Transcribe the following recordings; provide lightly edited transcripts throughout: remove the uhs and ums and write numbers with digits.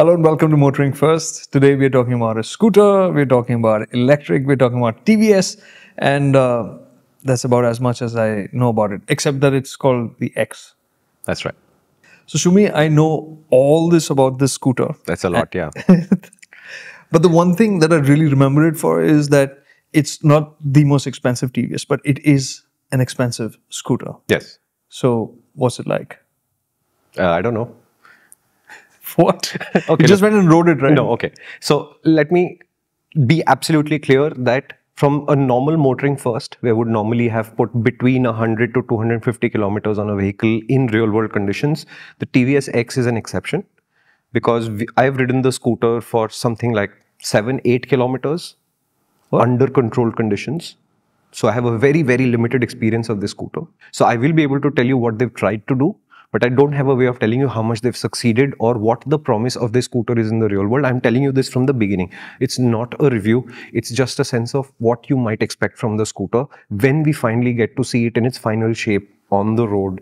Hello and welcome to MotorInc First. Today we're talking about a scooter, we're talking about electric, we're talking about TVS, and that's about as much as I know about it, except that it's called the X. That's right. So Shumi, I know all this about this scooter. That's a lot, yeah. But the one thing that I really remember it for is that it's not the most expensive TVS, but it is an expensive scooter. Yes. So what's it like? I don't know. What? Okay, You just went and rode it, right? No, okay. So let me be absolutely clear that from a normal motoring first, we would normally have put between 100 to 250 kilometers on a vehicle in real world conditions. The TVS X is an exception because I've ridden the scooter for something like 7-8 kilometers under controlled conditions. So I have a very, very limited experience of this scooter. So I will be able to tell you what they've tried to do, but I don't have a way of telling you how much they've succeeded or what the promise of this scooter is in the real world. I'm telling you this from the beginning. It's not a review. It's just a sense of what you might expect from the scooter when we finally get to see it in its final shape on the road,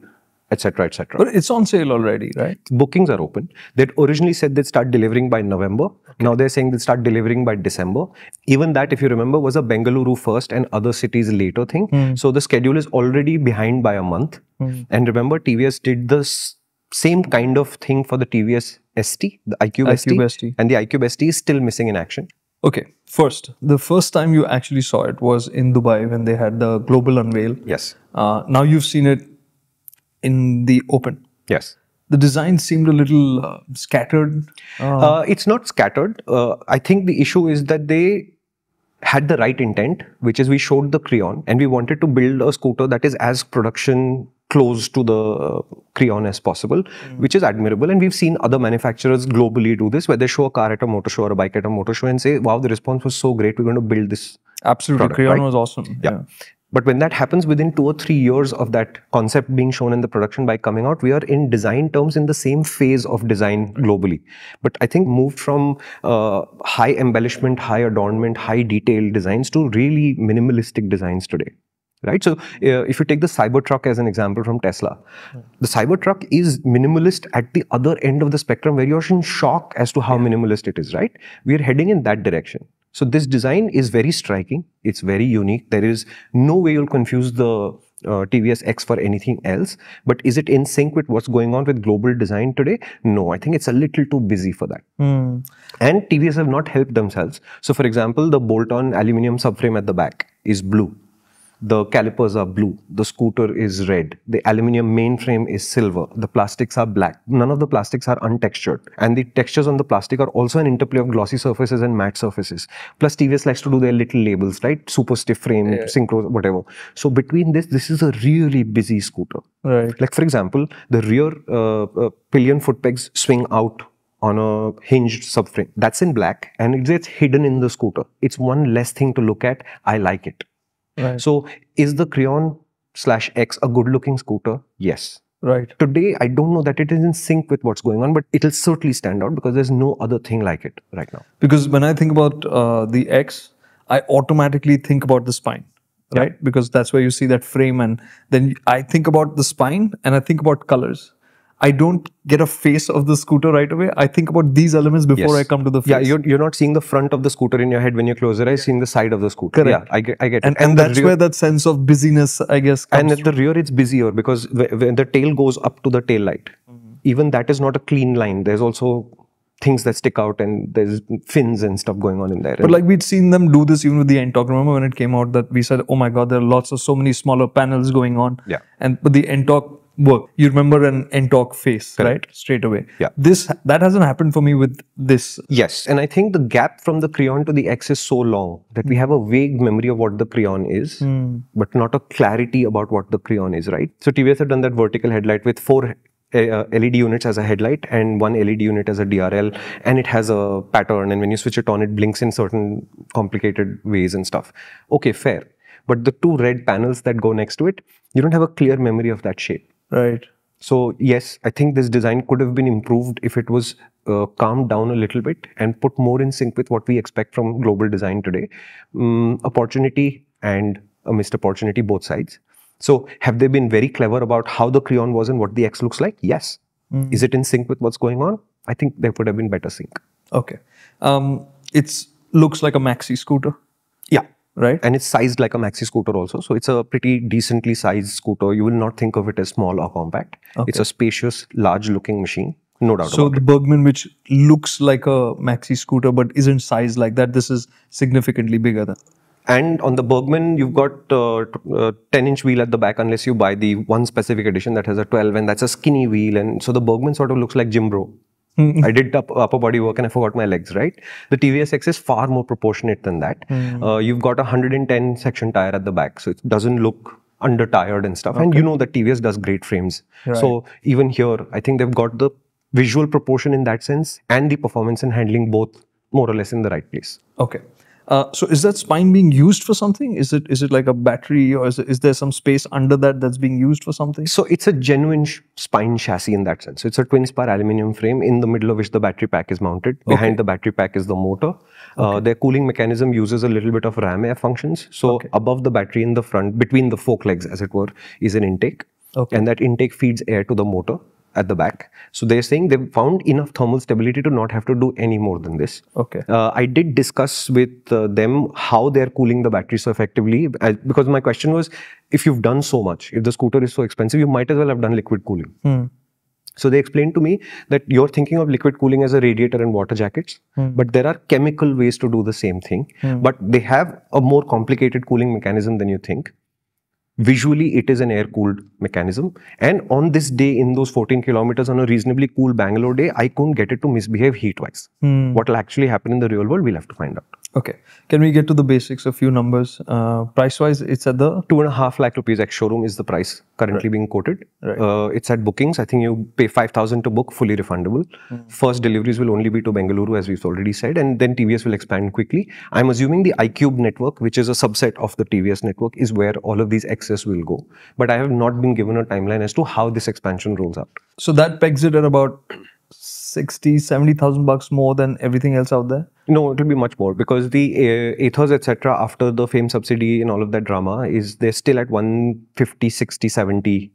etc., etc. But it's on sale already, right? Bookings are open. They'd originally said they'd start delivering by November. Okay. Now they're saying they'll start delivering by December. Even that, if you remember, was a Bengaluru first and other cities later thing. So the schedule is already behind by a month. And remember, TVS did the same kind of thing for the TVS ST, the iQube ST. And the iQube ST is still missing in action. Okay, the first time you actually saw it was in Dubai when they had the global unveil. Yes. Now you've seen it in the open. Yes. The design seemed a little scattered. It's not scattered. I think the issue is that they had the right intent, which is we showed the Creon and we wanted to build a scooter that is as production close to the Creon as possible, which is admirable. And we've seen other manufacturers globally do this, where they show a car at a motor show or a bike at a motor show and say, wow, the response was so great, we're going to build this. Absolutely, product, Creon right? was awesome. Yeah. But when that happens within 2 or 3 years of that concept being shown in the production bike coming out, we are in design terms in the same phase of design globally. But I think moved from high embellishment, high adornment, high detail designs to really minimalistic designs today. Right. So if you take the Cybertruck as an example from Tesla, the Cybertruck is minimalist at the other end of the spectrum where you're in shock as to how minimalist it is, right? We are heading in that direction. So this design is very striking. It's very unique. There is no way you'll confuse the TVS X for anything else. But is it in sync with what's going on with global design today? No, I think it's a little too busy for that. And TVS have not helped themselves. So for example, the bolt-on aluminum subframe at the back is blue. The calipers are blue. The scooter is red. The aluminium mainframe is silver. The plastics are black. None of the plastics are untextured. And the textures on the plastic are also an interplay of glossy surfaces and matte surfaces. Plus TVS likes to do their little labels, right? Super stiff frame, synchro, whatever. So between this is a really busy scooter. Right. Like for example, the rear pillion foot pegs swing out on a hinged subframe. That's in black and it gets hidden in the scooter. It's one less thing to look at. I like it. Right. So is the Creon/X a good looking scooter? Yes. Right. Today, I don't know that it is in sync with what's going on, but it'll certainly stand out because there's no other thing like it right now. Because when I think about the X, I automatically think about the spine, right? Because that's where you see that frame, and then I think about the spine and I think about colors. I don't get a face of the scooter right away. I think about these elements before I come to the face. Yeah, you're not seeing the front of the scooter in your head when you close your eyes, seeing the side of the scooter. Correct. Yeah, I get it. And that's where that sense of busyness, I guess, comes And at the rear, it's busier because when the tail goes up to the tail light, even that is not a clean line. There's also things that stick out and there's fins and stuff going on in there. But like we'd seen them do this even with the N-Torque. Remember when it came out that we said, oh my God, there are so many smaller panels going on. Yeah. But the N-Torque work. You remember an N-Torque face, right? Straight away. Yeah. That hasn't happened for me with this. Yes. And I think the gap from the Creon to the X is so long that we have a vague memory of what the Creon is, but not a clarity about what the Creon is, right? So TVS have done that vertical headlight with 4 LED units as a headlight and 1 LED unit as a DRL, and it has a pattern, and when you switch it on, it blinks in certain complicated ways and stuff. Okay, fair. But the 2 red panels that go next to it, you don't have a clear memory of that shape. Right. So yes, I think this design could have been improved if it was calmed down a little bit and put more in sync with what we expect from global design today. Opportunity and a missed opportunity, both sides. So have they been very clever about how the Creon was and what the X looks like? Yes. Is it in sync with what's going on? I think there would have been better sync. Okay. It's looks like a maxi scooter. Yeah. Right. And it's sized like a maxi scooter also. So it's a pretty decently sized scooter. You will not think of it as small or compact. Okay. It's a spacious, large looking machine. No doubt So about the it. Bergman, which looks like a maxi scooter but isn't sized like that, this is significantly bigger than. And on the Bergman, you've got a 10-inch wheel at the back, unless you buy the one specific edition that has a 12, and that's a skinny wheel. And so the Bergman sort of looks like Jim Bro. I did upper body work and I forgot my legs, right? The TVS X is far more proportionate than that. You've got a 110 section tire at the back, so it doesn't look under tired and stuff. And you know that TVS does great frames. Right. So even here, I think they've got the visual proportion in that sense and the performance and handling both more or less in the right place. Okay. So is that spine being used for something? Is it like a battery, or is there some space under that that's being used for something? So it's a genuine spine chassis in that sense. So it's a twin spar aluminum frame in the middle of which the battery pack is mounted. Behind the battery pack is the motor. Their cooling mechanism uses a little bit of ram air functions. So above the battery in the front, between the fork legs as it were, is an intake. And that intake feeds air to the motor at the back. So they're saying they've found enough thermal stability to not have to do any more than this. Okay. I did discuss with them how they're cooling the battery so effectively, because my question was, if you've done so much, if the scooter is so expensive, you might as well have done liquid cooling. So they explained to me that you're thinking of liquid cooling as a radiator and water jackets, but there are chemical ways to do the same thing. But they have a more complicated cooling mechanism than you think. Visually, it is an air-cooled mechanism. And on this day, in those 14 kilometers on a reasonably cool Bangalore day, I couldn't get it to misbehave heat-wise. What will actually happen in the real world, we'll have to find out. Okay. Can we get to the basics, a few numbers? Price-wise, it's at the... 2.5 lakh rupees ex-showroom is the price currently being quoted. It's at bookings. I think you pay 5,000 to book, fully refundable. First deliveries will only be to Bengaluru, as we've already said, and then TVS will expand quickly. I'm assuming the iQube network, which is a subset of the TVS network, is where all of these Xs will go. But I have not been given a timeline as to how this expansion rolls out. So that pegs it at about 60,000-70,000 bucks more than everything else out there? No, it will be much more, because the Ethos, etc., after the FAME subsidy and all of that drama, they're still at 150, 60, 70.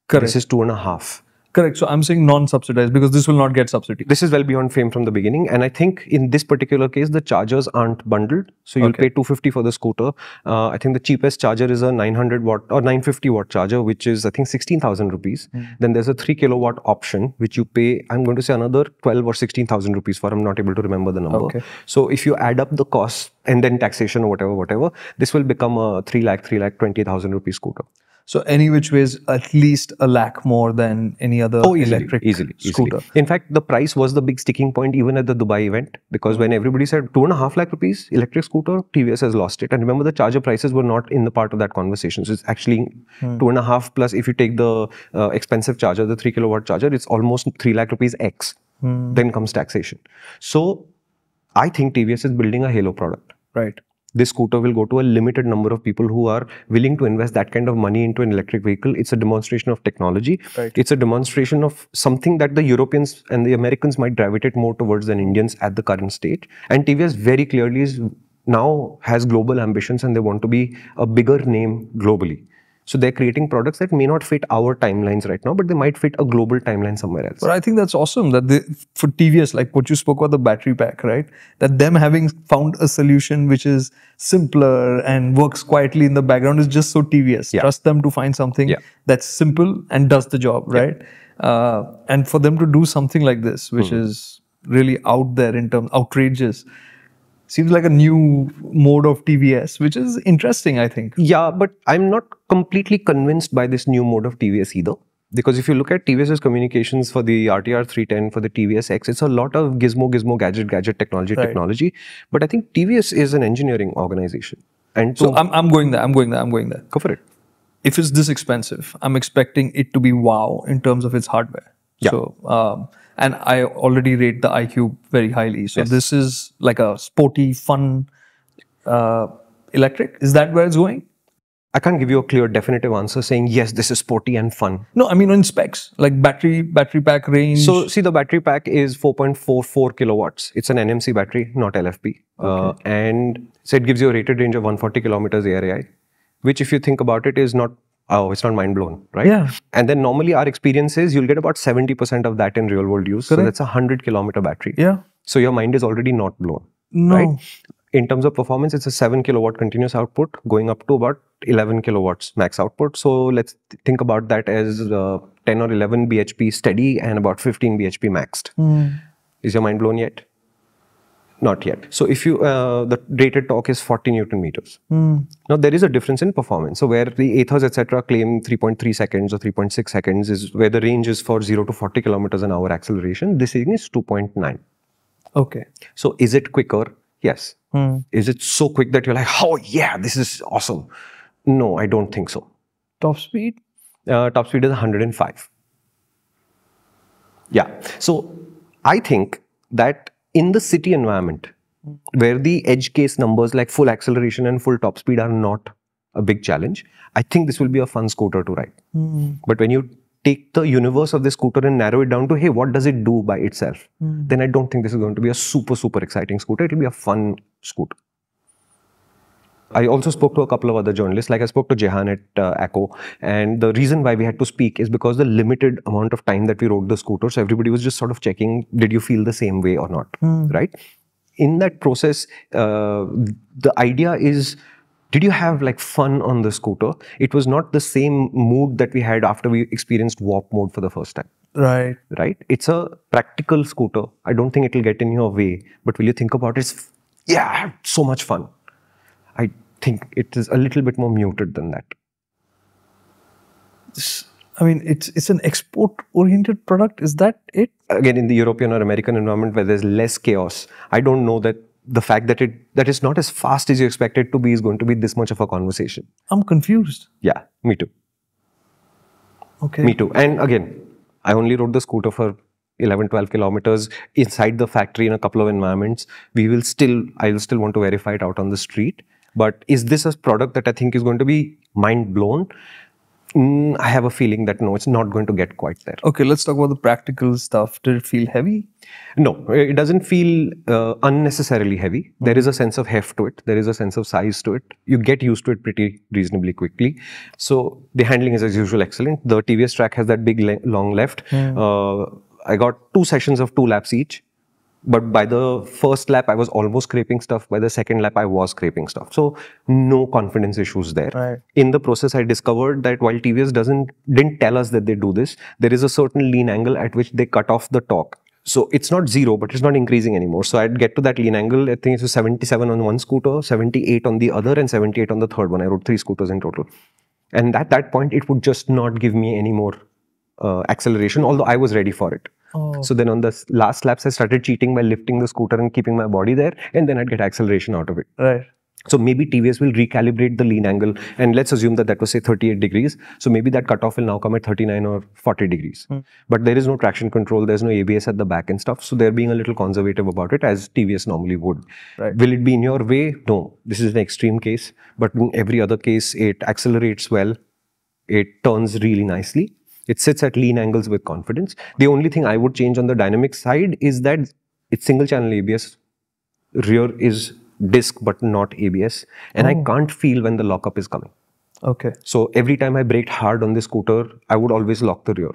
Correct. This is 2.5. Correct. So I'm saying non-subsidized, because this will not get subsidy. This is well beyond FAME from the beginning. And I think in this particular case, the chargers aren't bundled. So you'll pay 250 for the scooter. I think the cheapest charger is a 900 watt or 950 watt charger, which is, I think, 16,000 rupees. Then there's a 3 kilowatt option, which you pay, I'm going to say, another 12 or 16,000 rupees for. I'm not able to remember the number. So if you add up the costs and then taxation or whatever, this will become a 3,20,000 rupees scooter. So any which ways, at least a lakh more than any other electric scooter. In fact, the price was the big sticking point even at the Dubai event, because when everybody said 2.5 lakh rupees electric scooter, TVS has lost it. And remember, the charger prices were not in the part of that conversation. So it's actually 2.5 plus, if you take the expensive charger, the 3 kilowatt charger, it's almost 3 lakh rupees X. Then comes taxation. So I think TVS is building a halo product. Right. This scooter will go to a limited number of people who are willing to invest that kind of money into an electric vehicle. It's a demonstration of technology. It's a demonstration of something that the Europeans and the Americans might gravitate more towards than Indians at the current state. And TVS very clearly now has global ambitions, and they want to be a bigger name globally. So they're creating products that may not fit our timelines right now, but they might fit a global timeline somewhere else. But I think that's awesome that for TVS, like what you spoke about, the battery pack, right? That them having found a solution which is simpler and works quietly in the background is just so TVS. Trust them to find something that's simple and does the job, right? And for them to do something like this, which is really out there in terms, outrageous, seems like a new mode of TVS, which is interesting, I think. Yeah, but I'm not completely convinced by this new mode of TVS either. Because if you look at TVS's communications for the RTR 310, for the TVS X, it's a lot of gizmo, gadget, technology. But I think TVS is an engineering organization. And so I'm going there. Go for it. If it's this expensive, I'm expecting it to be wow in terms of its hardware. So, and I already rate the iQube very highly. So this is like a sporty, fun electric. Is that where it's going? I can't give you a clear, definitive answer saying, yes, this is sporty and fun. No, I mean on specs, like battery pack range. So see, the battery pack is 4.44 kilowatts. It's an NMC battery, not LFP. And so it gives you a rated range of 140 kilometers ARAI, which if you think about it is not Oh, it's not mind blown, right? Yeah. And then normally our experience is you'll get about 70% of that in real world use. So Correct. that's a 100-kilometer battery. Yeah. So your mind is already not blown, No. right? In terms of performance, it's a 7 kilowatt continuous output going up to about 11 kilowatts max output. So let's think about that as 10 or 11 bhp steady and about 15 bhp maxed. Is your mind blown yet? Not yet. So if you, the rated torque is 40 Newton meters. Now there is a difference in performance. So where the Athos, etc. claim 3.3 seconds or 3.6 seconds is where the range is for 0 to 40 kilometers an hour acceleration. This thing is 2.9. Okay. So is it quicker? Yes. Is it so quick that you're like, oh yeah, this is awesome? No, I don't think so. Top speed? Top speed is 105. Yeah. So I think that in the city environment, where the edge case numbers like full acceleration and full top speed are not a big challenge, I think this will be a fun scooter to ride. But when you take the universe of this scooter and narrow it down to, hey, what does it do by itself? Then I don't think this is going to be a super, super exciting scooter. It will be a fun scooter. I also spoke to a couple of other journalists, like I spoke to Jehan at ACO, and the reason why we had to speak is because the limited amount of time that we rode the scooter, so everybody was just sort of checking, did you feel the same way or not, right? In that process, the idea is, did you have like fun on the scooter? It was not the same mood that we had after we experienced warp mode for the first time. Right. Right? It's a practical scooter. I don't think it will get in your way, but will you think about it? Yeah, I had so much fun. I think it is a little bit more muted than that. I mean, it's an export-oriented product. Is that it? Again, in the European or American environment where there's less chaos, I don't know that the fact that it's not as fast as you expect it to be is going to be this much of a conversation. I'm confused. Yeah, me too. Okay. Me too. And again, I only rode the scooter for 11, 12 kilometers inside the factory in a couple of environments. I will still want to verify it out on the street. But is this a product that I think is going to be mind blown? I have a feeling that no, it's not going to get quite there. Okay, let's talk about the practical stuff. Did it feel heavy? No, it doesn't feel unnecessarily heavy. There is a sense of heft to it. There is a sense of size to it. You get used to it pretty reasonably quickly. So the handling is as usual excellent. The TVS track has that big long left. I got 2 sessions of 2 laps each. But by the first lap, I was almost scraping stuff. By the second lap, I was scraping stuff. So no confidence issues there. Right. In the process, I discovered that while TVS didn't tell us that they do this, there is a certain lean angle at which they cut off the torque. So it's not 0, but it's not increasing anymore. So I'd get to that lean angle. I think it was 77 on one scooter, 78 on the other, and 78 on the third one. I rode 3 scooters in total. And at that point, it would just not give me any more acceleration, although I was ready for it. So then on the last laps, I started cheating by lifting the scooter and keeping my body there, and then I'd get acceleration out of it. Right. So maybe TVS will recalibrate the lean angle, and let's assume that was say 38 degrees. So maybe that cutoff will now come at 39 or 40 degrees. But there is no traction control, there's no ABS at the back and stuff. So they're being a little conservative about it, as TVS normally would. Right. Will it be in your way? No. This is an extreme case. But in every other case, it accelerates well. It turns really nicely. It sits at lean angles with confidence. The only thing I would change on the dynamic side is that it's single channel ABS. Rear is disc but not ABS. And I can't feel when the lockup is coming. Okay. So every time I braked hard on the scooter, I would always lock the rear.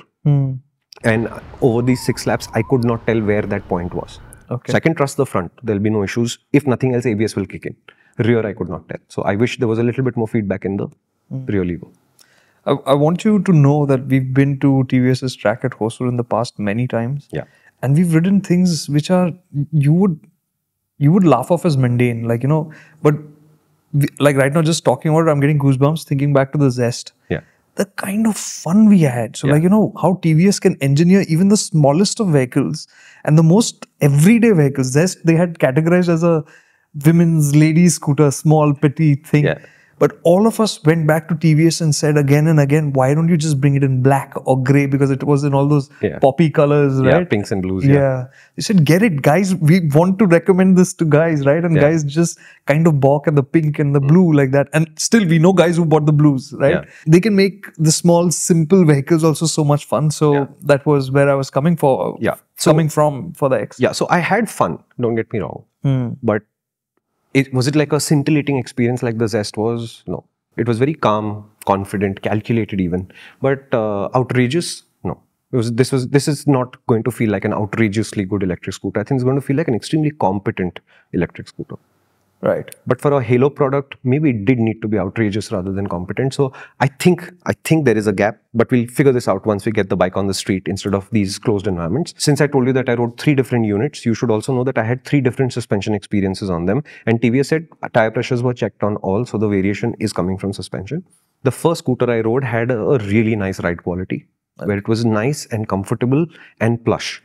And over these 6 laps, I could not tell where that point was. Okay. So I can trust the front. There'll be no issues. If nothing else, ABS will kick in. Rear, I could not tell. So I wish there was a little bit more feedback in the rear lever. I want you to know that we've been to TVS's track at Hosur in the past many times. Yeah. And we've ridden things which are, you would laugh off as mundane, like, but like right now, just talking about it, I'm getting goosebumps thinking back to the Zest. Yeah. The kind of fun we had. So like, how TVS can engineer even the smallest of vehicles and the most everyday vehicles. Zest, they had categorized as a women's ladies scooter, small, petite thing. Yeah. But all of us went back to TVS and said again and again, why don't you just bring it in black or grey? Because it was in all those poppy colors, right? Yeah, pinks and blues. Yeah. They said, get it, guys. We want to recommend this to guys, right? And guys just kind of balk at the pink and the blue like that. And still, we know guys who bought the blues, right? Yeah. They can make the small, simple vehicles also so much fun. So that was where I was coming for. Yeah. Coming from for the X. Yeah. So I had fun. Don't get me wrong. But was it like a scintillating experience like the Zest was? No. It was very calm, confident, calculated even. But outrageous, no. This is not going to feel like an outrageously good electric scooter. I think it's going to feel like an extremely competent electric scooter. Right. But for a Halo product, maybe it did need to be outrageous rather than competent. So I think there is a gap, but we'll figure this out once we get the bike on the street instead of these closed environments. Since I told you that I rode 3 different units, you should also know that I had 3 different suspension experiences on them. And TVS said tire pressures were checked on all, so the variation is coming from suspension. The first scooter I rode had a really nice ride quality, where it was nice and comfortable and plush.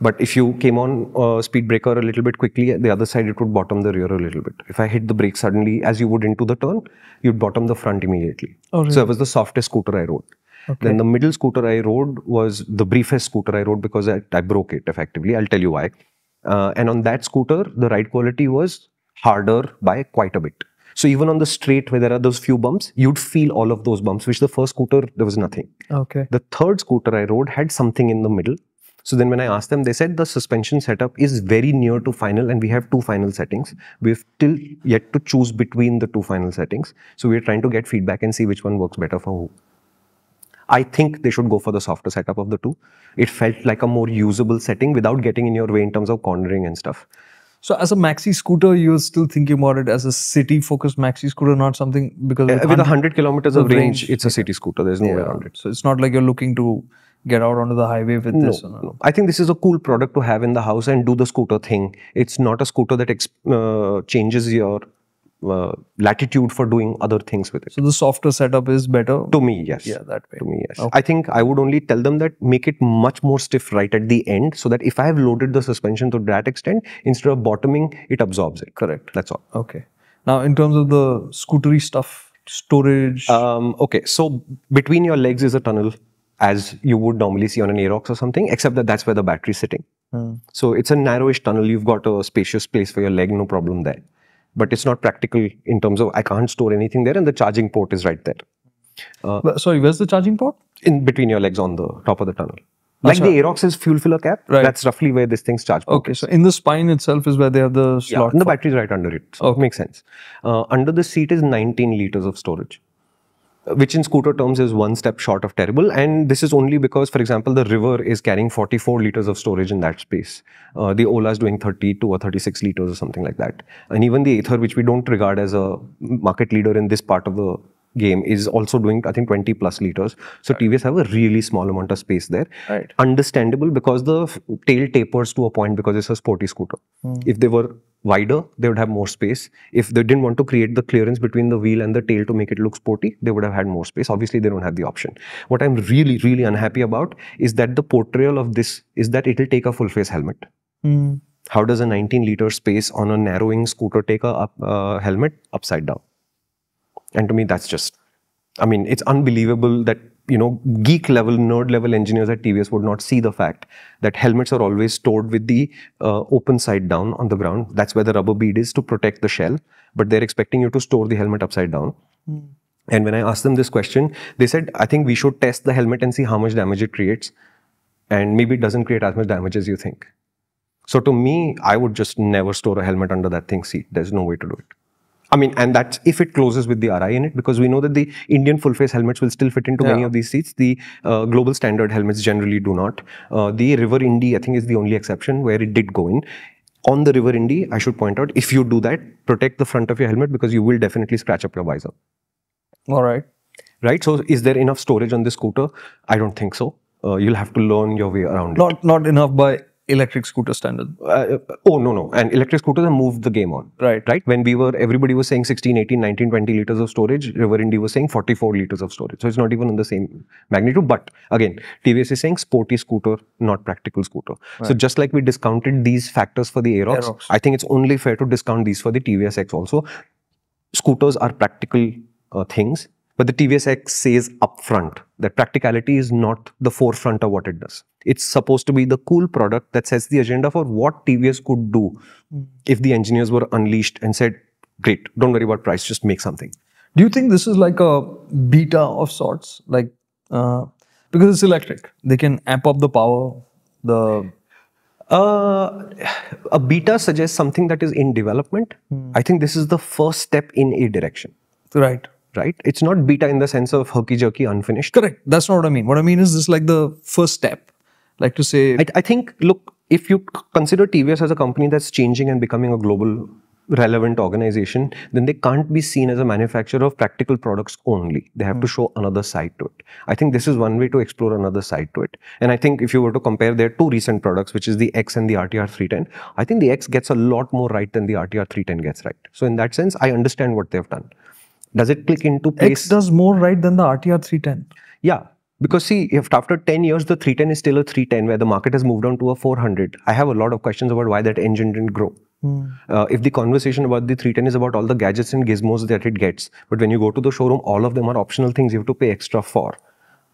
But if you came on speed breaker a little bit quickly, the other side, it would bottom the rear a little bit. If I hit the brake suddenly, as you would into the turn, you'd bottom the front immediately. Oh, really? So it was the softest scooter I rode. Okay. Then the middle scooter I rode was the briefest scooter I rode because I broke it effectively. I'll tell you why. And on that scooter, the ride quality was harder by quite a bit. So even on the straight where there are those few bumps, you'd feel all of those bumps, which the first scooter, there was nothing. Okay. The third scooter I rode had something in the middle. So then when I asked them, they said the suspension setup is very near to final and we have 2 final settings. We've still yet to choose between the 2 final settings. So we're trying to get feedback and see which one works better for who. I think they should go for the softer setup of the 2. It felt like a more usable setting without getting in your way in terms of cornering and stuff. So as a maxi scooter, you're still thinking about it as a city-focused maxi scooter, not something because with 100 kilometers of range, it's a city scooter. There's no way around it. So it's not like you're looking to get out onto the highway with this. No. I think this is a cool product to have in the house and do the scooter thing. It's not a scooter that changes your latitude for doing other things with it. So the softer setup is better? To me, yes. Yeah, that way. To me, yes. Okay. I think I would only tell them that make it much more stiff right at the end so that if I have loaded the suspension to that extent, instead of bottoming, it absorbs it. Correct. That's all. Okay. Now, in terms of the scootery stuff, storage? Okay, so between your legs is a tunnel, as you would normally see on an Aerox or something, except that that's where the battery is sitting. So it's a narrowish tunnel. You've got a spacious place for your leg, no problem there. But it's not practical in terms of I can't store anything there and the charging port is right there. Sorry, where's the charging port? In between your legs on the top of the tunnel. Like the Aerox's fuel filler cap, that's roughly where this thing's charged. Okay, so in the spine itself is where they have the slot. Yeah, and the battery is right under it. So it makes sense. Under the seat is 19 liters of storage, which in scooter terms is one step short of terrible. And this is only because, for example, the River is carrying 44 liters of storage in that space. The Ola is doing 32 or 36 liters or something like that. And even the Ather, which we don't regard as a market leader in this part of the game, is also doing, I think, 20 plus liters. So TVS have a really small amount of space there. Understandable because the tail tapers to a point because it's a sporty scooter. If they were wider, they would have more space. If they didn't want to create the clearance between the wheel and the tail to make it look sporty, they would have had more space. Obviously, they don't have the option. What I'm really, really unhappy about is that the portrayal of this is that it will take a full face helmet. How does a 19 liter space on a narrowing scooter take a helmet upside down? And to me, that's just, I mean, it's unbelievable that, you know, geek level, nerd level engineers at TVS would not see the fact that helmets are always stored with the open side down on the ground. That's where the rubber bead is to protect the shell, but they're expecting you to store the helmet upside down. And when I asked them this question, they said, I think we should test the helmet and see how much damage it creates. And maybe it doesn't create as much damage as you think. So to me, I would just never store a helmet under that thing's seat. There's no way to do it. I mean, and that's if it closes with the RI in it, because we know that the Indian full face helmets will still fit into many of these seats. The global standard helmets generally do not. The River Indy, I think, is the only exception where it did go in. On the River Indy, I should point out, if you do that, protect the front of your helmet because you will definitely scratch up your visor. All right. Right. So is there enough storage on this scooter? I don't think so. You'll have to learn your way around it. Not enough by electric scooter standard. No. And electric scooters have moved the game on. Right. When everybody was saying 16, 18, 19, 20 liters of storage, River Indy was saying 44 liters of storage. So it's not even in the same magnitude. But again, TVS is saying sporty scooter, not practical scooter. So just like we discounted these factors for the Aerox, I think it's only fair to discount these for the TVS X also. Scooters are practical things. But the TVS X says upfront that practicality is not the forefront of what it does. It's supposed to be the cool product that sets the agenda for what TVS could do if the engineers were unleashed and said, great, don't worry about price, just make something. Do you think this is like a beta of sorts? Like, because it's electric, they can amp up the power, a beta suggests something that is in development. I think this is the first step in a direction. Right. right? It's not beta in the sense of herky-jerky, unfinished. Correct. That's not what I mean. What I mean is this like the first step. Like to say... I think, look, if you consider TVS as a company that's changing and becoming a global relevant organization, then they can't be seen as a manufacturer of practical products only. They have to show another side to it. I think this is one way to explore another side to it. And I think if you were to compare their two recent products, which is the X and the RTR 310, I think the X gets a lot more right than the RTR 310 gets right. So in that sense, I understand what they've done. Does it click into place? X does more right than the RTR 310. Yeah. Because see, if after 10 years, the 310 is still a 310 where the market has moved on to a 400, I have a lot of questions about why that engine didn't grow. If the conversation about the 310 is about all the gadgets and gizmos that it gets, but when you go to the showroom, all of them are optional things you have to pay extra for.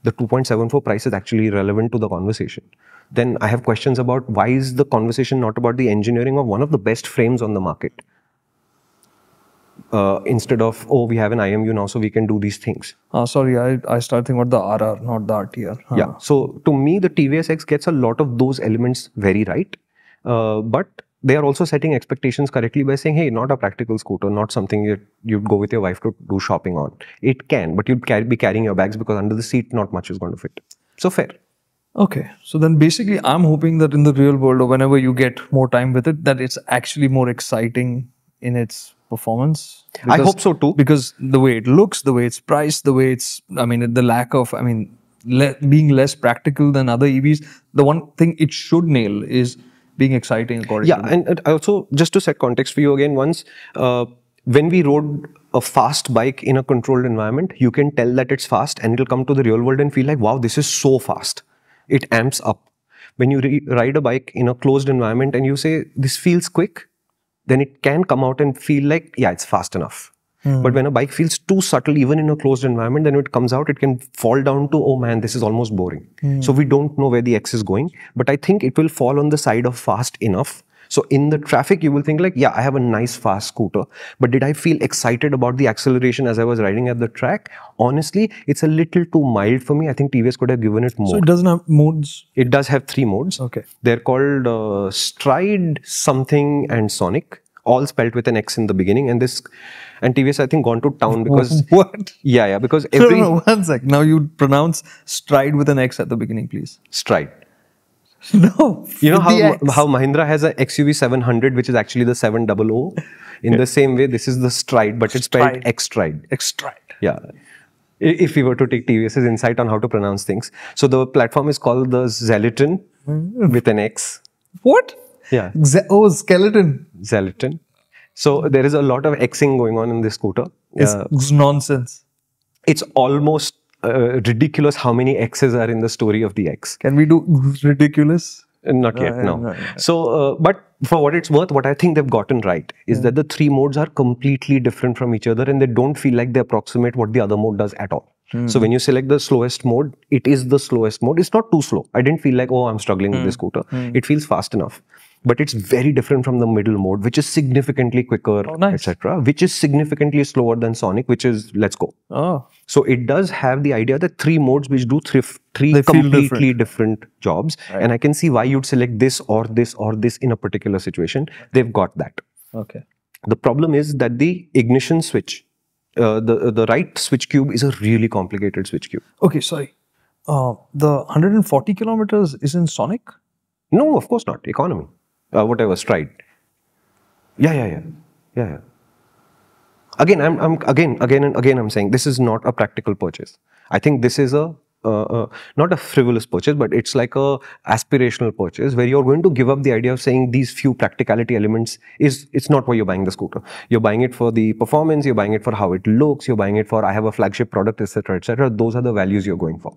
The 2.74 price is actually relevant to the conversation. Then I have questions about why is the conversation not about the engineering of one of the best frames on the market? Instead of, oh, we have an IMU now, so we can do these things. Sorry, I started thinking about the RR, not the RTR. Yeah. So to me, the TVS X gets a lot of those elements very right. But they are also setting expectations correctly by saying, hey, not a practical scooter, not something that you'd go with your wife to do shopping on. It can, but you'd be carrying your bags because under the seat, not much is going to fit. So fair. Okay. So then basically, I'm hoping that in the real world or whenever you get more time with it, that it's actually more exciting in its performance. I hope so too. Because the way it looks, the way it's priced, the way it's, I mean, the lack of, I mean, being less practical than other EVs, the one thing it should nail is being exciting according to me. And also, just to set context for you again, once, when we rode a fast bike in a controlled environment, you can tell that it's fast and it'll come to the real world and feel like, wow, this is so fast. It amps up. When you ride a bike in a closed environment and you say, this feels quick, then it can come out and feel like, yeah, it's fast enough. But when a bike feels too subtle, even in a closed environment, then when it comes out, it can fall down to, oh man, this is almost boring. So we don't know where the X is going, but I think it will fall on the side of fast enough. So in the traffic, you will think like, yeah, I have a nice fast scooter, but did I feel excited about the acceleration as I was riding at the track? Honestly, it's a little too mild for me. I think TVS could have given it more. So it doesn't have modes? It does have 3 modes. Okay. They're called Stride, Something and Sonic, all spelled with an X in the beginning. And TVS, I think, gone to town because... What? Yeah, because every... No, 1 sec. Now you pronounce Stride with an X at the beginning, please. Stride. No. You know how Mahindra has a XUV 700, which is actually the 700. In the same way, this is the Stride, but it's spelled X-Stride. X-Stride. Yeah. If we were to take TVS's insight on how to pronounce things. So the platform is called the Xeleton with an X. What? Yeah. Skeleton. Xeleton. So there is a lot of Xing going on in this scooter. It's nonsense. It's almost ridiculous how many X's are in the story of the X. Can we do ridiculous? Not yet, no. So, but for what it's worth, what I think they've gotten right is that the 3 modes are completely different from each other and they don't feel like they approximate what the other mode does at all. So when you select the slowest mode, it is the slowest mode. It's not too slow. I didn't feel like, oh, I'm struggling with this scooter. It feels fast enough. But it's very different from the middle mode, which is significantly quicker, etc., which is significantly slower than Sonic, which is let's go. So it does have the idea that 3 modes which do 3 completely different jobs. Right. And I can see why you'd select this or this or this in a particular situation. They've got that. Okay. The problem is that the ignition switch, the right switch cube is a really complicated switch cube. Okay, sorry. The 140 kilometers is in Sonic? No, of course not. Economy. Whatever, Stride. Yeah. Again, I'm saying this is not a practical purchase. I think this is a not a frivolous purchase, but it's like a aspirational purchase where you're going to give up the idea of saying these few practicality elements it's not why you're buying the scooter. You're buying it for the performance, you're buying it for how it looks, you're buying it for I have a flagship product, etc., etc. Those are the values you're going for.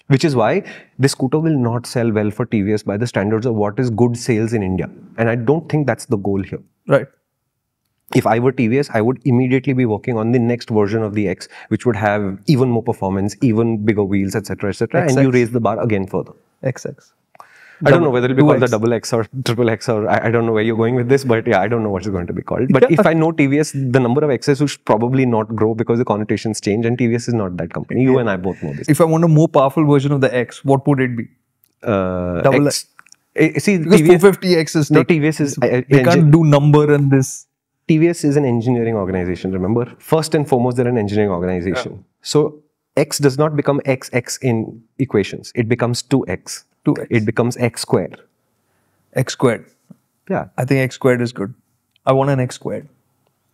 Which is why this scooter will not sell well for TVS by the standards of what is good sales in India. And I don't think that's the goal here. Right. If I were TVS, I would immediately be working on the next version of the X, which would have even more performance, even bigger wheels, etc., etc. And you raise the bar again further. XX. I don't know whether it'll be called the double X or triple X or I don't know where you're going with this, but yeah, I don't know what it's going to be called. But if I know TVS, the number of X's will probably not grow because the connotations change and TVS is not that company. You and I both know this. If I want a more powerful version of the X, what would it be? Double X. See, because TVS, 450X is... No, TVS is... they can't do number and this. TVS is an engineering organization, remember? First and foremost, they're an engineering organization. Yeah. So X does not become XX in equations. It becomes 2X. 2x. It becomes X squared. X squared. Yeah. I think X squared is good. I want an X squared.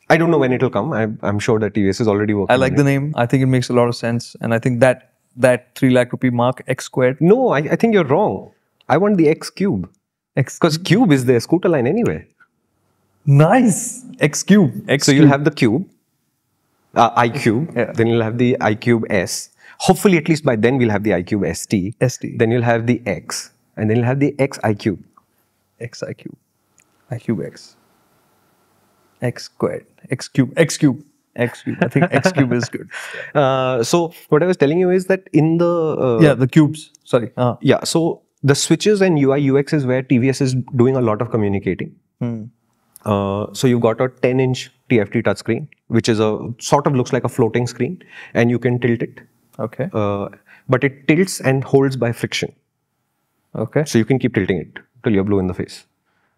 I don't know when it'll come. I'm sure that TVS is already working I like on the it. name. I think it makes a lot of sense. And I think that 3 lakh rupee mark, X squared. No, I think you're wrong. I want the X cube. X. Because cube is their scooter line anyway. Nice. X cube. X So cube. you'll have the cube, iCube. Yeah. Then you'll have the iCube S. Hopefully, at least by then, we'll have the iCube ST. ST. Then you'll have the X. And then you'll have the X iCube. X iCube. iCube X. X squared. X cube. X cube. X cube. I think X cube is good. So what I was telling you is that in the... Yeah, the cubes. Sorry. Yeah, so the switches and UI UX is where TVS is doing a lot of communicating. So you've got a 10-inch TFT touchscreen, which is sort of looks like a floating screen, and you can tilt it. Okay. But it tilts and holds by friction. Okay. So you can keep tilting it till you're blue in the face.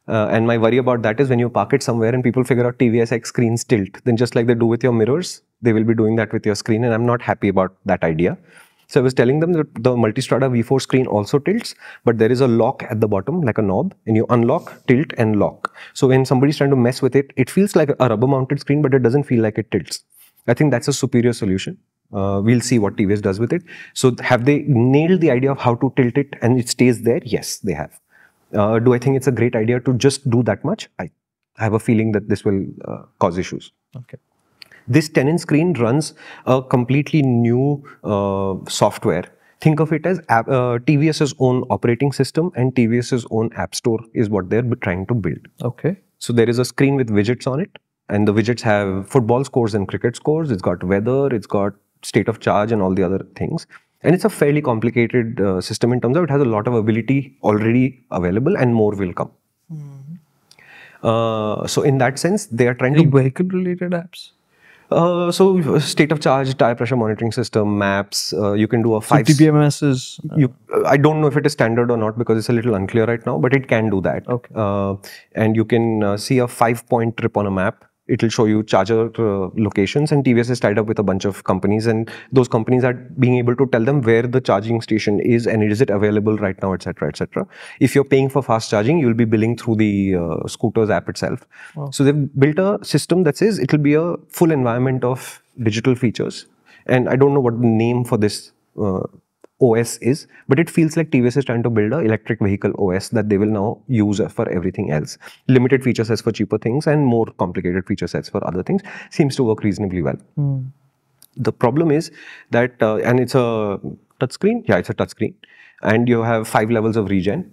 And my worry about that is when you park it somewhere and people figure out TVS X screens tilt, then just like they do with your mirrors, they will be doing that with your screen, and I'm not happy about that idea. So I was telling them that the Multistrada V4 screen also tilts, but there is a lock at the bottom, like a knob, and you unlock, tilt, and lock. So when somebody's trying to mess with it, it feels like a rubber-mounted screen, but it doesn't feel like it tilts. I think that's a superior solution. We'll see what TVS does with it. So have they nailed the idea of how to tilt it and it stays there? Yes, they have. Do I think it's a great idea to just do that much? I have a feeling that this will cause issues. Okay. This 10-inch screen runs a completely new software. Think of it as TVS's own operating system and TVS's own app store is what they're trying to build. Okay. So there is a screen with widgets on it, and the widgets have football scores and cricket scores. It's got weather, it's got state of charge and all the other things. And it's a fairly complicated system in terms of it has a lot of ability already available and more will come. So in that sense, they are trying Any to... vehicle-related apps? So state of charge, tire pressure monitoring system, maps, you can do a 5... TPMS is... I don't know if it is standard or not because it's a little unclear right now, but it can do that. Okay. And you can see a 5-point trip on a map. It will show you charger locations, and TVS is tied up with a bunch of companies, and those companies are being able to tell them where the charging station is and is it available right now, etc., etc. If you're paying for fast charging, you'll be billing through the scooter's app itself. Wow. So they've built a system that says it will be a full environment of digital features, and I don't know what the name for this OS is, but it feels like TVS is trying to build an electric vehicle OS that they will now use for everything else. Limited feature sets for cheaper things and more complicated feature sets for other things. Seems to work reasonably well. The problem is that, and it's a touchscreen. Yeah, it's a touchscreen. And you have 5 levels of regen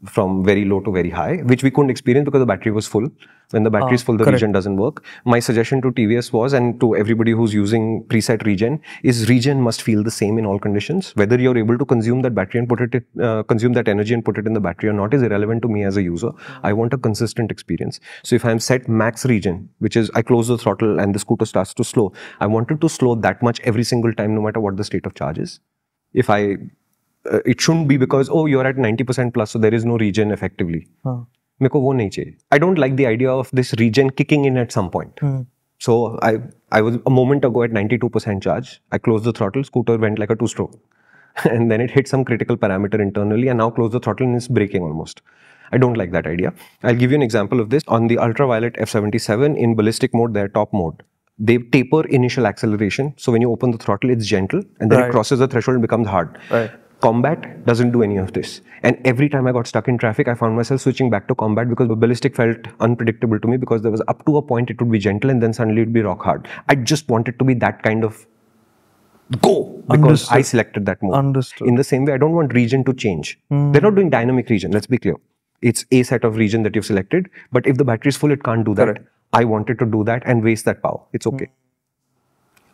from very low to very high, which we couldn't experience because the battery was full. When the battery is full, the regen doesn't work. My suggestion to TVS was, and to everybody who's using preset regen, is regen must feel the same in all conditions. Whether you're able to consume that battery and put it, consume that energy and put it in the battery or not is irrelevant to me as a user. I want a consistent experience. So if I'm set max regen, which is I close the throttle and the scooter starts to slow, I want it to slow that much every single time, no matter what the state of charge is. If I it shouldn't be because, oh, you're at 90% plus, so there is no regen effectively. I don't like the idea of this regen kicking in at some point. So I was a moment ago at 92% charge. I closed the throttle, scooter went like a 2-stroke. And then it hit some critical parameter internally and now close the throttle and it's braking almost. I don't like that idea. I'll give you an example of this. On the ultraviolet F77 in ballistic mode, their top mode, they taper initial acceleration. So when you open the throttle, it's gentle and then it crosses the threshold and becomes hard. Combat doesn't do any of this. And every time I got stuck in traffic, I found myself switching back to combat because the ballistic felt unpredictable to me because there was up to a point it would be gentle and then suddenly it would be rock hard. I just wanted to be that kind of go because I selected that mode. In the same way, I don't want regen to change. They're not doing dynamic regen, let's be clear. It's a set of regen that you've selected, but if the battery is full, it can't do that. I wanted to do that and waste that power. It's okay.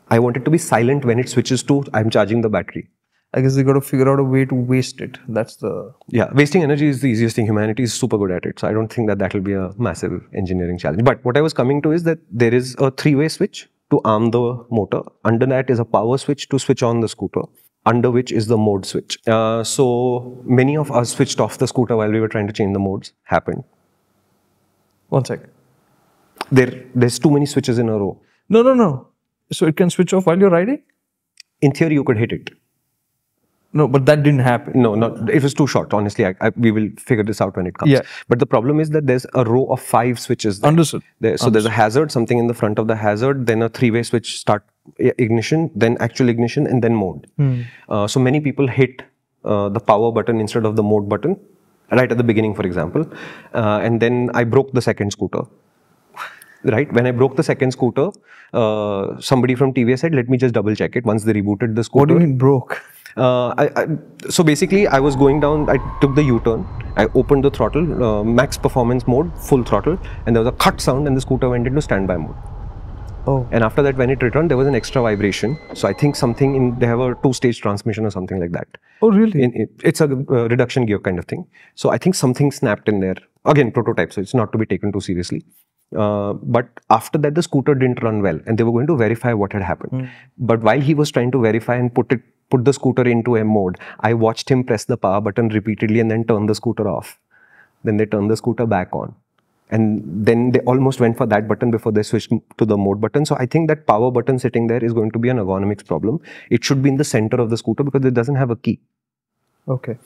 I want it to be silent when it switches to I'm charging the battery. I guess they got to figure out a way to waste it. That's the... Yeah, wasting energy is the easiest thing. Humanity is super good at it. So I don't think that that will be a massive engineering challenge. But what I was coming to is that there is a 3-way switch to arm the motor. Under that is a power switch to switch on the scooter, under which is the mode switch. So many of us switched off the scooter while we were trying to change the modes. Happened. 1 second. There's too many switches in a row. No, no, no. So it can switch off while you're riding? In theory, you could hit it. No, but that didn't happen. No, not. It was too short. Honestly, we will figure this out when it comes. Yeah. But the problem is that there's a row of 5 switches there. Understood. So there's a hazard, something in the front of the hazard, then a 3-way switch start ignition, then actual ignition, and then mode. So many people hit the power button instead of the mode button right at the beginning, for example. And then I broke the second scooter. Right? When I broke the second scooter, somebody from TVS said, let me just double check it once they rebooted the scooter. What do you mean broke? So basically, I was going down, I took the U-turn, I opened the throttle, max performance mode, full throttle, and there was a cut sound and the scooter went into standby mode. Oh. And after that, when it returned, there was an extra vibration. So I think they have a 2-stage transmission or something like that. Oh, really? It's a reduction gear kind of thing. So I think something snapped in there. Again, prototype, so it's not to be taken too seriously. But after that, the scooter didn't run well and they were going to verify what had happened. But while he was trying to verify and put the scooter into a mode, I watched him press the power button repeatedly and then turn the scooter off. Then they turned the scooter back on. And then they almost went for that button before they switched to the mode button. So I think that power button sitting there is going to be an ergonomics problem. It should be in the center of the scooter because it doesn't have a key. Okay.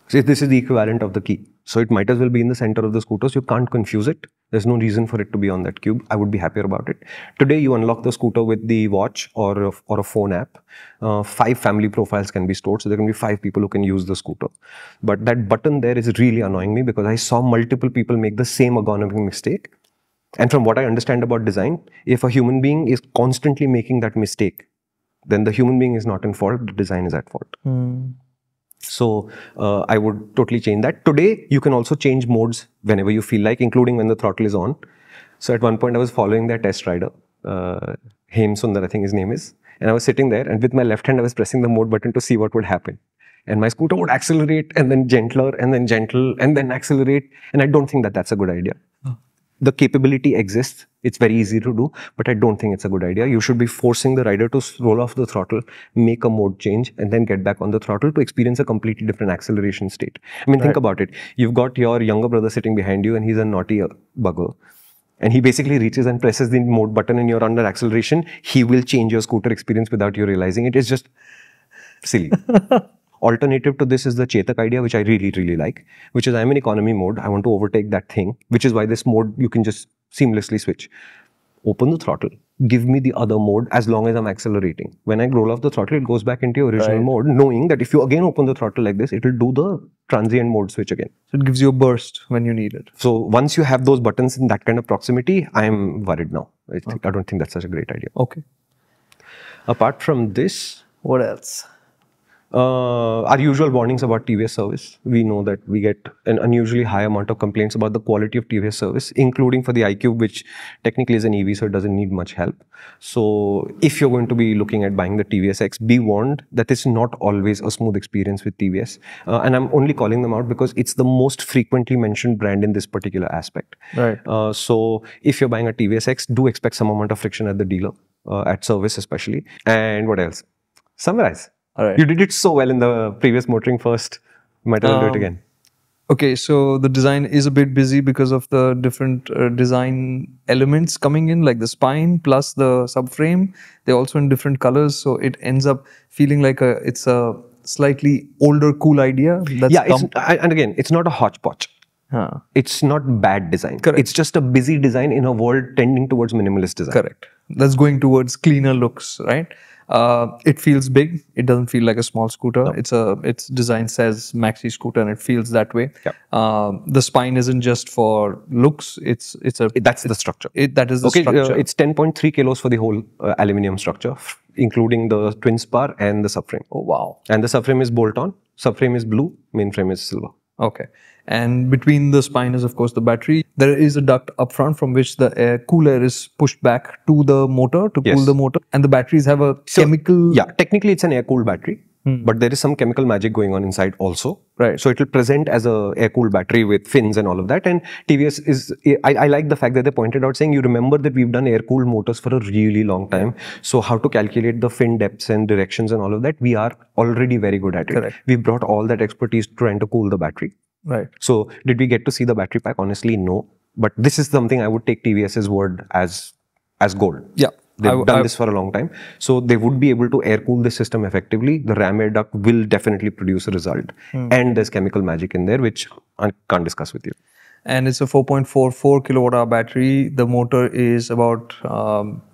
So this is the equivalent of the key. So it might as well be in the center of the scooter. So you can't confuse it. There's no reason for it to be on that cube. I would be happier about it. Today, you unlock the scooter with the watch or a phone app. 5 family profiles can be stored. So there can be 5 people who can use the scooter. But that button there is really annoying me because I saw multiple people make the same ergonomic mistake. And from what I understand about design, if a human being is constantly making that mistake, then the human being is not in fault, the design is at fault. So I would totally change that. Today, you can also change modes whenever you feel like, including when the throttle is on. So at one point, I was following their test rider, Hem Sundar, I think his name is. And I was sitting there and with my left hand, I was pressing the mode button to see what would happen. And my scooter would accelerate and then gentler and then gentle and then accelerate. And I don't think that that's a good idea. The capability exists. It's very easy to do, but I don't think it's a good idea. You should be forcing the rider to roll off the throttle, make a mode change, and then get back on the throttle to experience a completely different acceleration state. I mean, think about it. You've got your younger brother sitting behind you and he's a naughty bugger. And he basically reaches and presses the mode button and you're under acceleration. He will change your scooter experience without you realizing it. It's just silly. Alternative to this is the Chetak idea, which I really, really like, which is I'm in economy mode. I want to overtake that thing, which is why this mode you can just seamlessly switch. Open the throttle, give me the other mode as long as I'm accelerating. When I roll off the throttle, it goes back into your original mode, knowing that if you again open the throttle like this, it will do the transient mode switch again. So it gives you a burst when you need it. So once you have those buttons in that kind of proximity, I'm worried now. I don't think that's such a great idea. Okay. Apart from this, what else? Our usual warnings about TVS service. We know that we get an unusually high amount of complaints about the quality of TVS service, including for the iQube, which technically is an EV, so it doesn't need much help. So if you're going to be looking at buying the TVS X, be warned that it's not always a smooth experience with TVS. And I'm only calling them out because it's the most frequently mentioned brand in this particular aspect. Right. So if you're buying a TVS X, do expect some amount of friction at the dealer, at service especially. And what else? Summarize. All right. You did it so well in the previous MotorInc First. Might as well do it again. Okay, so the design is a bit busy because of the different design elements coming in, like the spine plus the subframe. They're also in different colors, so it ends up feeling like it's a slightly older, cool idea. That's and again, it's not a hodgepodge. It's not bad design. Correct. It's just a busy design in a world tending towards minimalist design. Correct. That's going towards cleaner looks, right? It feels big. It doesn't feel like a small scooter. No. Its design says maxi scooter, and it feels that way. Yep. The spine isn't just for looks. That's the structure. That is the structure. It's 10.3 kilos for the whole aluminium structure, including the twin spar and the subframe. Oh wow! And the subframe is bolt-on. Subframe is blue. Mainframe is silver. Okay. And between the spine is, of course, the battery. There is a duct up front from which the cool air is pushed back to the motor to cool the motor. And the batteries have a chemical... Yeah, technically it's an air-cooled battery. But there is some chemical magic going on inside also. Right. So it will present as a air-cooled battery with fins and all of that. And TVS is... I like the fact that they pointed out saying, you remember that we've done air-cooled motors for a really long time. So how to calculate the fin depths and directions and all of that, we are already very good at it. Correct. We've brought all that expertise trying to cool the battery. Right. So did we get to see the battery pack? Honestly, no. But this is something I would take TVS's word as gold. Yeah. They've done this for a long time. So they would be able to air cool this system effectively. The ram air duct will definitely produce a result. And there's chemical magic in there, which I can't discuss with you. And it's a 4.44 kilowatt hour battery. The motor is about, 11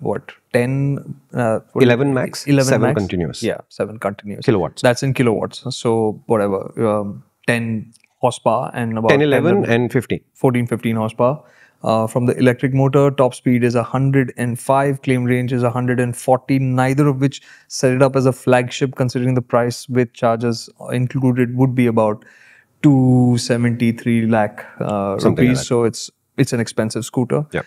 max, 7 max? continuous. Yeah, 7 continuous. Kilowatts. That's in kilowatts. So whatever, 10 horsepower and about 10, 11 and 15. 14, 15 horsepower. From the electric motor, top speed is 105, claim range is 140, neither of which set it up as a flagship, considering the price with charges included would be about 273 lakh rupees. Like so it's an expensive scooter. Yeah.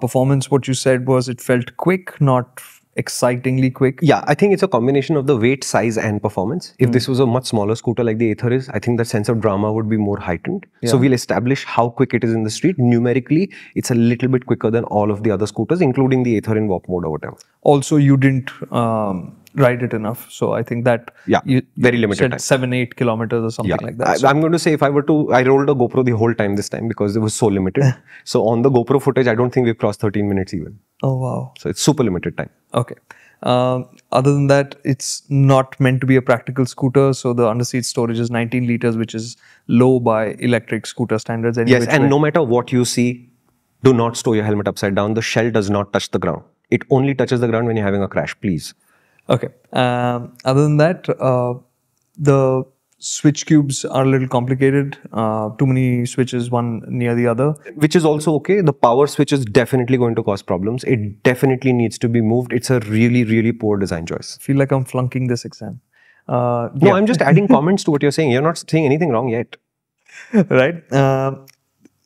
Performance, what you said was it felt quick, not excitingly quick. Yeah, I think it's a combination of the weight, size and performance. If this was a much smaller scooter like the Ather is, I think the sense of drama would be more heightened. So we'll establish how quick it is in the street. Numerically, it's a little bit quicker than all of the other scooters, including the Ather in warp mode or whatever. Also, you didn't ride it enough. So I think that you very limited time. 7-8 kilometers or something like that. So I'm going to say if I were to, I rolled a GoPro the whole time this time because it was so limited. So on the GoPro footage, I don't think we've crossed 13 minutes even. Oh, wow. So it's super limited time. Okay. Other than that, it's not meant to be a practical scooter. So the underseat storage is 19 liters, which is low by electric scooter standards. Yes, and no matter what you see, do not stow your helmet upside down. The shell does not touch the ground. It only touches the ground when you're having a crash, please. Okay. Other than that, the switch cubes are a little complicated. Too many switches, one near the other. Which is also okay. The power switch is definitely going to cause problems. It definitely needs to be moved. It's a really, really poor design choice. I feel like I'm flunking this exam. No, I'm just adding comments to what you're saying. You're not saying anything wrong yet. Right.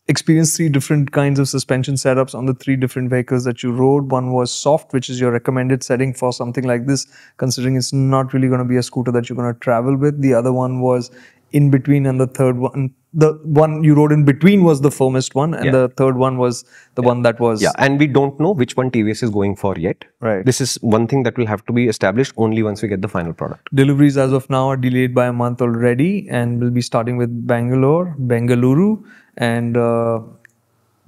Experienced 3 different kinds of suspension setups on the 3 different vehicles that you rode. One was soft, which is your recommended setting for something like this, considering it's not really going to be a scooter that you're going to travel with. The other one was in between, and the third one, the one you rode in between was the firmest one, and the third one was the one that was... Yeah, and we don't know which one TVS is going for yet. Right. This is one thing that will have to be established only once we get the final product. Deliveries as of now are delayed by a month already, and we'll be starting with Bengaluru, and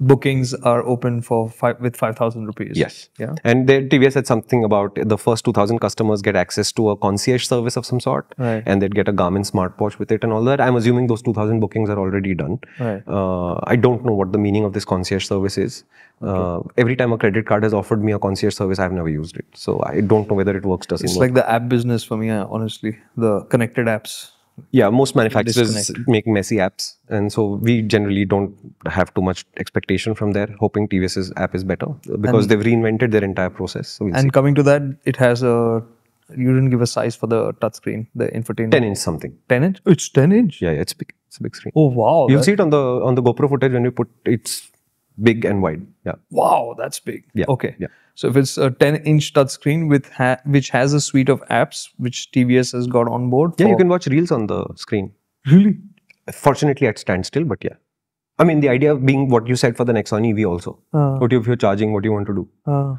bookings are open for 5,000 rupees. Yes. Yeah. And TVS said something about the first 2,000 customers get access to a concierge service of some sort. Right. And they'd get a Garmin smart watch with it and all that. I'm assuming those 2,000 bookings are already done. Right. I don't know what the meaning of this concierge service is. Every time a credit card has offered me a concierge service, I've never used it. So I don't know whether it works, doesn't work. It's like the app business for me, honestly. The connected apps. Yeah, most manufacturers make messy apps, and so we generally don't have too much expectation from there, hoping TVS's app is better because they've reinvented their entire process. So we'll see. Coming to that, it has a... You didn't give a size for the touchscreen, the infotainment. 10 inch something. 10 inch? Oh, it's 10 inch? Yeah, it's big. It's a big screen. Oh, wow. You'll see it on the GoPro footage when you put it's big and wide. Yeah. Wow, that's big. Yeah. Okay. Yeah. So if it's a 10-inch touchscreen with which has a suite of apps which TVS has got on board. Yeah, you can watch reels on the screen. Really? Fortunately, at standstill, but yeah. I mean, the idea of being what you said for the Nexon EV also. What if you're charging, what you want to do?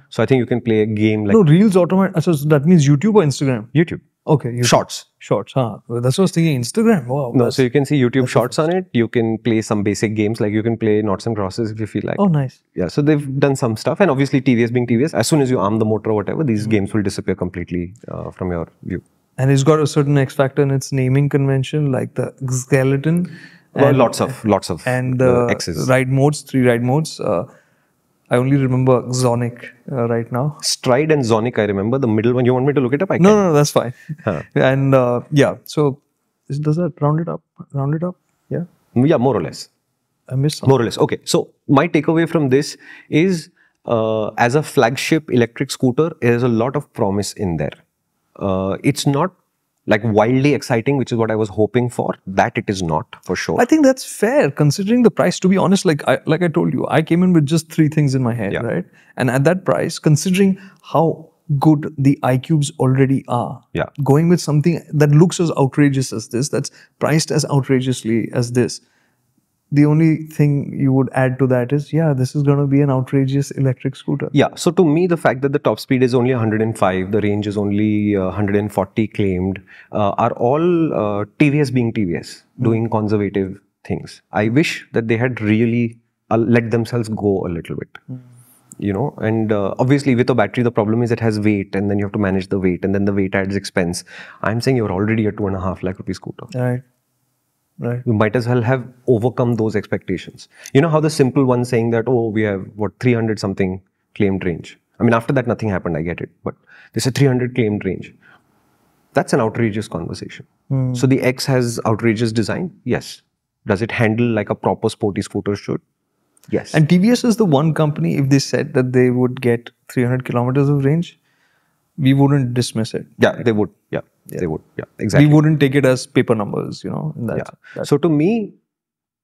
So I think you can play a game like... No, reels automatic. So that means YouTube or Instagram? YouTube. Okay. YouTube. Shorts. Shorts, Well, that's what I was thinking. Instagram. Wow. No, so you can see YouTube Shorts on it. You can play some basic games, like you can play Noughts and Crosses if you feel like. Oh, nice. Yeah, so they've done some stuff. And obviously, TVS being TVS, as soon as you arm the motor or whatever, these games will disappear completely from your view. And it's got a certain X factor in its naming convention, like the skeleton. Well, lots of and the X's. Ride modes, 3 ride modes. I only remember Xonic right now. Stride and Xonic, I remember. The middle one, you want me to look it up? I can. No, that's fine. And yeah, so does that round it up? Yeah? Yeah, more or less. I missed something. More or less. Okay, so my takeaway from this is as a flagship electric scooter, there's a lot of promise in there. It's not like wildly exciting, which is what I was hoping for. That it is not, for sure. I think that's fair, considering the price. To be honest, like I told you, I came in with just 3 things in my head, right? And at that price, considering how good the iQubes already are, going with something that looks as outrageous as this, that's priced as outrageously as this, the only thing you would add to that is, this is going to be an outrageous electric scooter. Yeah, so to me, the fact that the top speed is only 105, the range is only 140 claimed, are all TVS being TVS, doing conservative things. I wish that they had really let themselves go a little bit. You know, and obviously with a battery, the problem is it has weight, and then you have to manage the weight, and then the weight adds expense. I'm saying you're already a 2.5 lakh rupee scooter. Right. Right. You might as well have overcome those expectations. You know how the simple one saying that, oh, we have what 300 something claimed range. I mean, after that, nothing happened. I get it, but they said 300 claimed range. That's an outrageous conversation. So the X has outrageous design. Yes. Does it handle like a proper sporty scooter should? Yes. And TVS is the one company, if they said that they would get 300 kilometers of range, we wouldn't dismiss it. Yeah, they would. Yeah, they would. Yeah, exactly. We wouldn't take it as paper numbers, you know. So to me,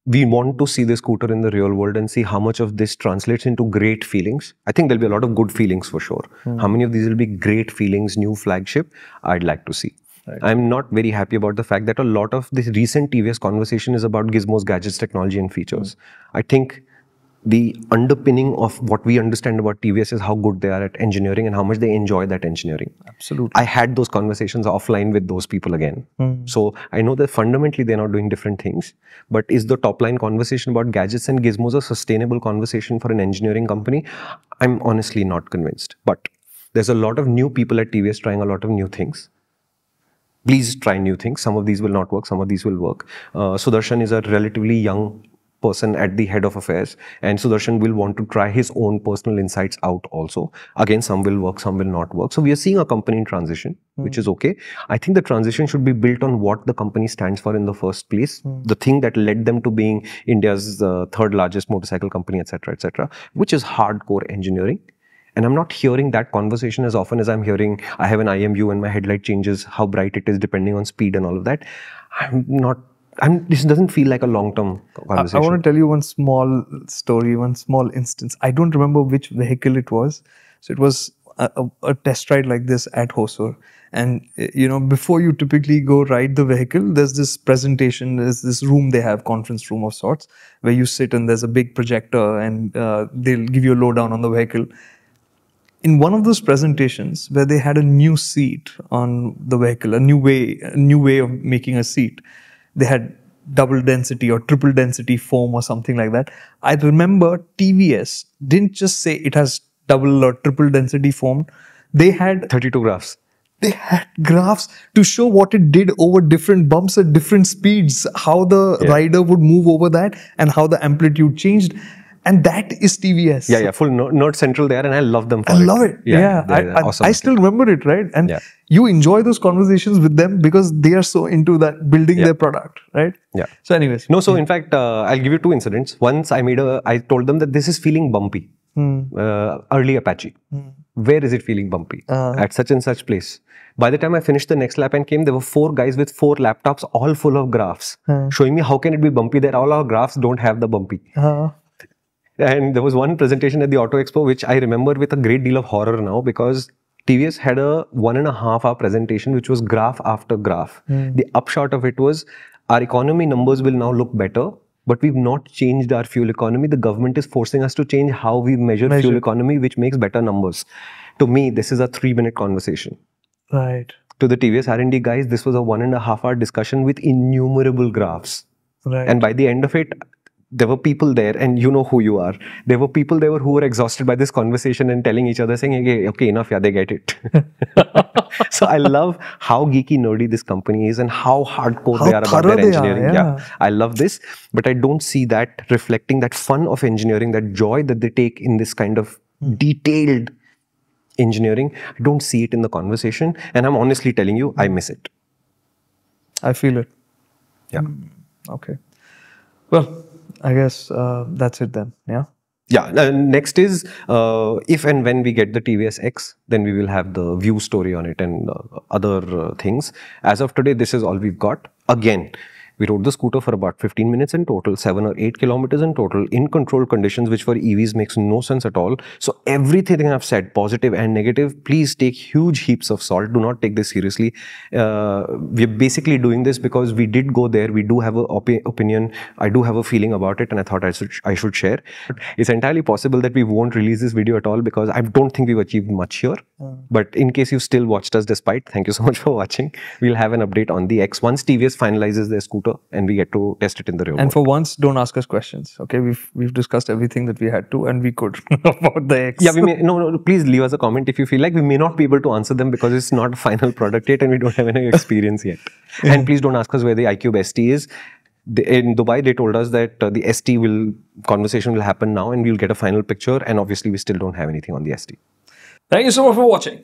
we want to see the scooter in the real world and see how much of this translates into great feelings. I think there'll be a lot of good feelings for sure. How many of these will be great feelings, new flagship? I'd like to see. Right. I'm not very happy about the fact that a lot of this recent TVS conversation is about gizmos, gadgets, technology and features. I think the underpinning of what we understand about TVS is how good they are at engineering and how much they enjoy that engineering. Absolutely. I had those conversations offline with those people again. So I know that fundamentally they're not doing different things, but is the top line conversation about gadgets and gizmos a sustainable conversation for an engineering company? I'm honestly not convinced, but there's a lot of new people at TVS trying a lot of new things. Please try new things. Some of these will not work, some of these will work. Sudarshan is a relatively young person at the head of affairs, and Sudarshan will want to try his own personal insights out also. Again, some will work, some will not work. So we are seeing a company in transition, which is okay. I think the transition should be built on what the company stands for in the first place, the thing that led them to being India's third largest motorcycle company, etc., which is hardcore engineering. And I'm not hearing that conversation as often as I'm hearing, I have an IMU and my headlight changes, how bright it is depending on speed and all of that. This doesn't feel like a long-term conversation. I want to tell you one small story, one small instance. I don't remember which vehicle it was. So it was a test ride like this at Hosur. And, you know, before you typically go ride the vehicle, there's this presentation, there's this room they have, conference room of sorts, where you sit and there's a big projector and they'll give you a lowdown on the vehicle. In one of those presentations where they had a new seat on the vehicle, a new way of making a seat, they had double density or triple density foam or something like that. I remember TVS didn't just say it has double or triple density foam. They had 32 graphs. They had graphs to show what it did over different bumps at different speeds, how the rider would move over that and how the amplitude changed. And that is TVS. Yeah, full nerd central there, and I love them for it. I love it. Yeah. Awesome. I still remember it, right? And you enjoy those conversations with them because they are so into that, building their product, right? Yeah. So anyways. No, so in fact, I'll give you two incidents. Once I told them that this is feeling bumpy. Early Apache. Where is it feeling bumpy? At such and such place. By the time I finished the next lap and came, there were 4 guys with 4 laptops, all full of graphs, showing me how can it be bumpy that all our graphs don't have the bumpy. And there was one presentation at the Auto Expo, which I remember with a great deal of horror now, because TVS had a 1.5 hour presentation, which was graph after graph. The upshot of it was, our economy numbers will now look better, but we've not changed our fuel economy. The government is forcing us to change how we measure fuel economy, which makes better numbers. To me, this is a 3-minute conversation. Right. To the TVS R&D guys, this was a 1.5 hour discussion with innumerable graphs. Right. And by the end of it, there were people there, and you know who you are. There were people there who were exhausted by this conversation and telling each other, saying, okay, enough, they get it. So I love how geeky, nerdy this company is and how hardcore they are about their engineering. I love this, but I don't see that reflecting that fun of engineering, that joy that they take in this kind of detailed engineering. I don't see it in the conversation, and I'm honestly telling you, I miss it. I feel it. Yeah. Okay. Well, I guess that's it then, yeah? Yeah, next is, if and when we get the TVS X, then we will have the view story on it and other things. As of today, this is all we've got. Again, we rode the scooter for about 15 minutes in total, 7 or 8 kilometers in total, in controlled conditions, which for EVs makes no sense at all. So everything I've said, positive and negative, please take huge heaps of salt. Do not take this seriously. We're basically doing this because we did go there. We do have an opinion. I do have a feeling about it, and I thought I should share. It's entirely possible that we won't release this video at all because I don't think we've achieved much here. But in case you still watched us despite, thank you so much for watching. We'll have an update on the X once TVS finalizes their scooter scooter and we get to test it in the real And world. for once, don't ask us questions. Okay, we've discussed everything that we had to, and we could about the X. Yeah, we may no. Please leave us a comment if you feel like we may not be able to answer them because it's not a final product yet and we don't have any experience yet. And please don't ask us where the iQube ST is. In Dubai, they told us that the ST conversation will happen now and we'll get a final picture. And obviously, we still don't have anything on the ST. Thank you so much for watching.